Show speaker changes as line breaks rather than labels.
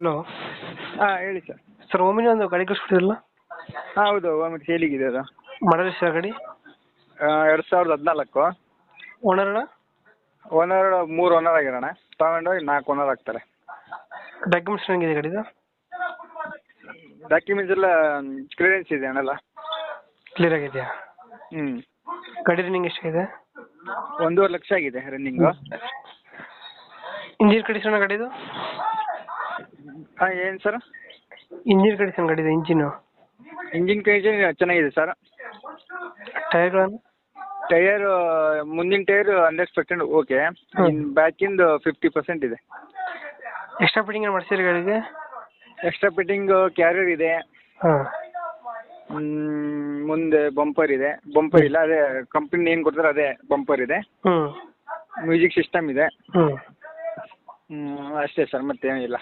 Hello
ಹಾಂ ಹೇಳಿ sir.
Sir Omni ಒಂದು ಗಾಡಿ ಕಳಿಸ್ಬಿಟ್ಟಿರಲ್ಲ.
ಹಾಂ ಹೌದು, ಒಂದು ಸೇಲಿಗಿದೆ ಅದು.
ಮಾಡಲ್ ಎಷ್ಟು ಗಾಡಿ?
2014.
ಓನರ್ ಅಣ್ಣ?
ಓನರ್ 3 ಓನರ್ ಆಗಿರೋಣ. ತಗೊಂಡೋಗಿ 4 ಓನರ್ ಆಗ್ತಾರೆ.
ಡಾಕ್ಯುಮೆಂಟ್ಸ್ ಹೆಂಗಿದೆ ಗಾಡಿದು?
ಡಾಕ್ಯುಮೆಂಟ್ಸ್ ಎಲ್ಲ ಕ್ಲಿಯರೆನ್ಸ್ ಇದೆ ಅಣ್ಣಲ್ಲ.
ಕ್ಲಿಯರ್ ಆಗಿದೆಯಾ?
ಹ್ಞೂ.
ಗಾಡಿ ರನ್ನಿಂಗ್ ಎಷ್ಟಾಗಿದೆ?
1.5 ಲಕ್ಷ ಆಗಿದೆ ರನ್ನಿಂಗು.
ಇಂಜಿನ್ ಕಂಡೀಷನ್ ಗಾಡಿದು?
ಹಾಂ ಏನು ಸರ್?
ಇಂಜಿನ್ ಕಂಡೀಷನ್ ಗಾಡಿದು ಇಂಜಿನು?
ಇಂಜಿನ್ ಕಂಡೀಷನ್ ಚೆನ್ನಾಗಿದೆ ಸರ್.
ಟೈರ್ಗಳನ್ನು?
ಟೈರು ಮುಂದಿನ ಟೈರ್ 100% ಓಕೆ. ಇನ್ನು ಬ್ಯಾಕಿಂದು 50% ಇದೆ.
ಎಕ್ಸ್ಟ್ರಾ ಫಿಟ್ಟಿಂಗ್ ಮಾಡಿಸಿರಿ ಗಾಡಿಗೆ?
ಎಕ್ಸ್ಟ್ರಾ ಫಿಟ್ಟಿಂಗು ಕ್ಯಾರಿಯರ್ ಇದೆ.
ಹಾಂ.
ಮುಂದೆ ಬಂಪರ್ ಇದೆ. ಬಂಪರ್ ಇಲ್ಲ, ಅದೇ ಕಂಪ್ನಿ ಏನು ಕೊಡ್ತಾರೆ ಅದೇ ಬಂಪರ್ ಇದೆ.
ಹ್ಞೂ.
ಮ್ಯೂಸಿಕ್ ಸಿಸ್ಟಮ್ ಇದೆ.
ಹ್ಞೂ.
ಅಷ್ಟೇ ಸರ್, ಮತ್ತೇನಿಲ್ಲ.